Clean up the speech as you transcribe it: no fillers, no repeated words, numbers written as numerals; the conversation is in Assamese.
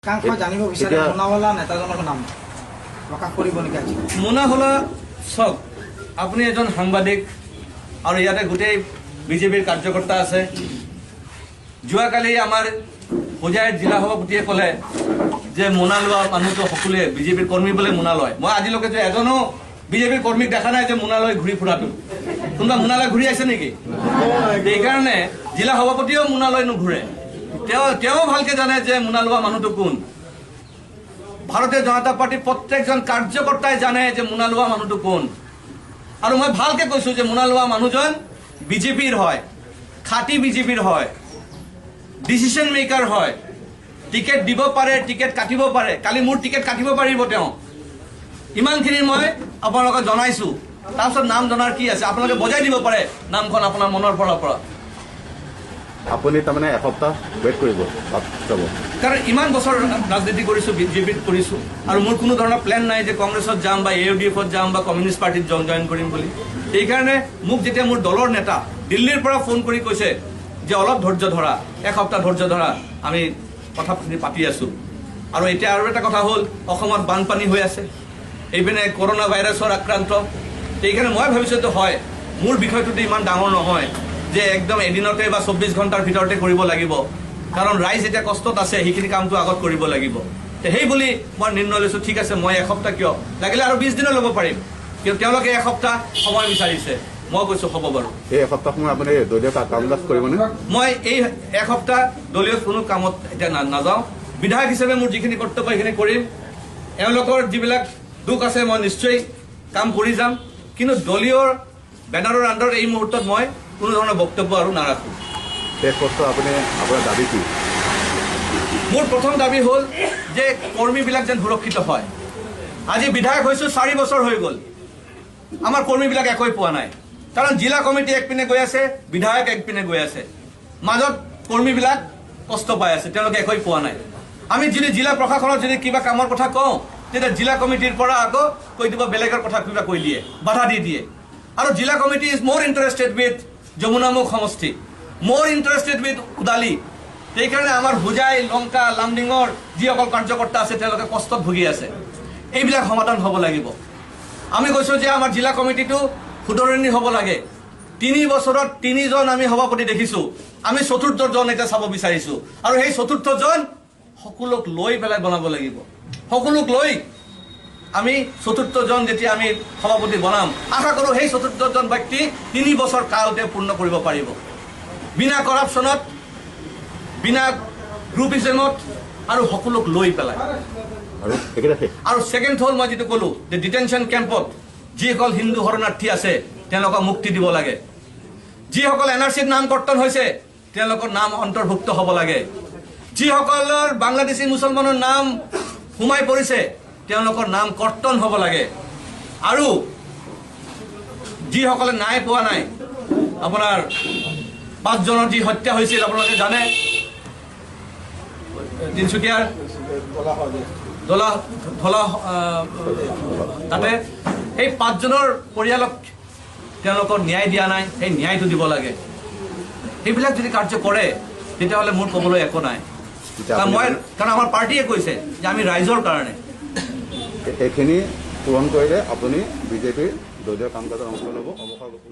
একাংশ জানিব বিচাৰে মুনাৱালা নেতাজনৰ নাম প্ৰকাশ কৰিব নেকি আজি? মুনাৱালা চাওক, আপুনি এজন সাংবাদিক আৰু ইয়াতে গোটেই বিজেপিৰ কাৰ্যকৰ্তা আছে। যোৱাকালি আমাৰ হোজাইৰ জিলা সভাপতিয়ে ক'লে যে মোনা লোৱা মানুহটো সকলোৱে বিজেপিৰ কৰ্মী বোলে মোনা লয়। মই আজিলৈকে যে এজনো বিজেপিৰ কৰ্মীক দেখা নাই যে মোনা লৈ ঘূৰি ফুৰাটো। কোনোবা মোনা লৈ ঘূৰি আছে নেকি? সেইকাৰণে জিলা সভাপতিয়েও মোনা লৈ নুঘূৰে। তেওঁ ভালকে জানে যে মোনা লোৱা মানুহটো কোন। ভাৰতীয় জনতা পাৰ্টিৰ প্ৰত্যেকজন কাৰ্যকৰ্তাই জানে যে মোনা লোৱা মানুহটো কোন। আৰু মই ভালকে কৈছো যে মোনা লোৱা মানুহজন বিজেপিৰ হয়, খাটি বিজেপিৰ হয়, ডিচিশ্যন মেকাৰ হয়। টিকেট দিব পাৰে, টিকেট কাটিব পাৰে। কালি মোৰ টিকেট কাটিব পাৰিব তেওঁ। ইমানখিনি মই আপোনালোকক জনাইছো। তাৰপিছত নাম জনাৰ কি আছে, আপোনালোকে বজাই দিব পাৰে নামখন আপোনাৰ মনৰ পৰা। আপুনি তাৰমানে এসপ্তাহ ৱেইট কৰিব যাব, কাৰণ ইমান বছৰ ৰাজনীতি কৰিছো, বিজেপিত কৰিছো, আৰু মোৰ কোনো ধৰণৰ প্লেন নাই যে কংগ্ৰেছত যাম বা AUDFত যাম বা কমিউনিষ্ট পাৰ্টিত জইন কৰিম বুলি। সেইকাৰণে মোক যেতিয়া মোৰ দলৰ নেতা দিল্লীৰ পৰা ফোন কৰি কৈছে যে অলপ ধৈৰ্য ধৰা, এসপ্তাহ ধৈৰ্য ধৰা, আমি কথাখিনি পাতি আছো। আৰু এতিয়া আৰু এটা কথা হ'ল, অসমত বানপানী হৈ আছে, এইপিনে কৰোণা ভাইৰাছৰ আক্ৰান্ত। সেইকাৰণে মই ভাবিছোঁ যে হয়, মোৰ বিষয়টোতো ইমান ডাঙৰ নহয় যে একদম এদিনতে বা 24 ঘণ্টাৰ ভিতৰতে কৰিব লাগিব। কাৰণ ৰাইজ এতিয়া কষ্টত আছে, সেইখিনি কামটো আগত কৰিব লাগিব। সেই বুলি মই নিৰ্ণয় লৈছোঁ, ঠিক আছে মই এসপ্তাহ কিয়, লাগিলে আৰু 20 দিনো ল'ব পাৰিম, কিন্তু তেওঁলোকে এসপ্তাহ সময় বিচাৰিছে। মই কৈছোঁ হ'ব বাৰু। এই এসপ্তাহ সময় আপুনি দলীয় কাম-কাজ কৰিবনে? মই এই এসপ্তাহ দলীয় কোনো কামত এতিয়া নাযাওঁ। বিধায়ক হিচাপে মোৰ যিখিনি কৰ্তব্য সেইখিনি কৰিম। এওঁলোকৰ যিবিলাক দুখ আছে মই নিশ্চয় কাম কৰি যাম, কিন্তু দলীয় বেনাৰৰ আণ্ডাৰত এই মুহূৰ্তত মই কোনো ধৰণৰ বক্তব্য আৰু নাৰাখোঁ। শেষ প্ৰশ্ন, আপুনি আপোনাৰ দাবী কি? মোৰ প্ৰথম দাবী হ'ল যে কৰ্মীবিলাক যেন সুৰক্ষিত হয়। আজি বিধায়ক হৈছোঁ 4 বছৰ হৈ গ'ল, আমাৰ কৰ্মীবিলাক একোৱে পোৱা নাই। কাৰণ জিলা কমিটি একপিনে গৈ আছে, বিধায়ক একপিনে গৈ আছে, মাজত কৰ্মীবিলাক কষ্ট পাই আছে, তেওঁলোকে একোৱে পোৱা নাই। আমি যদি জিলা প্ৰশাসনত যদি কিবা কামৰ কথা কওঁ, তেতিয়া জিলা কমিটিৰ পৰা আকৌ কৈ দিব বেলেগৰ কথা কিবা কৈ দিয়ে, বাধা দি দিয়ে। আৰু জিলা কমিটি ইজ মোৰ ইণ্টাৰেষ্টেড উইথ যমুনামুখ সমষ্টি, মোৰ ইণ্টাৰেষ্টেড উইথ উদালি। সেইকাৰণে আমাৰ হোজাই, লংকা, লামডিঙৰ যিসকল কাৰ্যকৰ্তা আছে তেওঁলোকে কষ্টত ভুগি আছে। এইবিলাক সমাধান হ'ব লাগিব। আমি কৈছোঁ যে আমাৰ জিলা কমিটিটো শুধৰণি হ'ব লাগে। 3 বছৰত 3জন আমি সভাপতি দেখিছোঁ, আমি 4ৰ্থজন এতিয়া চাব বিচাৰিছোঁ। আৰু সেই 4ৰ্থজন সকলোক লৈ পেলাই বনাব লাগিব। সকলোক লৈ আমি 4ৰ্থজন যেতিয়া আমি সভাপতি বনাম, আশা কৰোঁ সেই 4ৰ্থজন ব্যক্তি 3 বছৰ কালতে পূৰ্ণ কৰিব পাৰিব, বিনা কৰাপশ্যনত, বিনা গ্ৰুপিজমত, আৰু সকলোক লৈ পেলাই। আৰু ছেকেণ্ড হ'ল মই যিটো ক'লোঁ যে ডিটেনশ্যন কেম্পত যিসকল হিন্দু শৰণাৰ্থী আছে তেওঁলোকক মুক্তি দিব লাগে। যিসকল NRCত নাম কৰ্তন হৈছে তেওঁলোকৰ নাম অন্তৰ্ভুক্ত হ'ব লাগে। যিসকলৰ বাংলাদেশী মুছলমানৰ নাম সোমাই পৰিছে তেওঁলোকৰ নাম কৰ্তন হ'ব লাগে। আৰু যিসকলে নাই পোৱা নাই, আপোনাৰ 5জনৰ যি হত্যা হৈছিল আপোনালোকে জানে, তিনিচুকীয়াৰ ধলা তাতে সেই 5জনৰ পৰিয়ালক তেওঁলোকৰ ন্যায় দিয়া নাই, সেই ন্যায়টো দিব লাগে। সেইবিলাক যদি কাৰ্য কৰে তেতিয়াহ'লে মোৰ ক'বলৈ একো নাই। কাৰণ আমাৰ পাৰ্টীয়ে কৈছে যে আমি ৰাইজৰ কাৰণে। এইখিনি পূৰণ কৰিলে আপুনি বিজেপিৰ দলীয় কাম কাজত অংশ ল'ব, অৱসৰ ল'ব।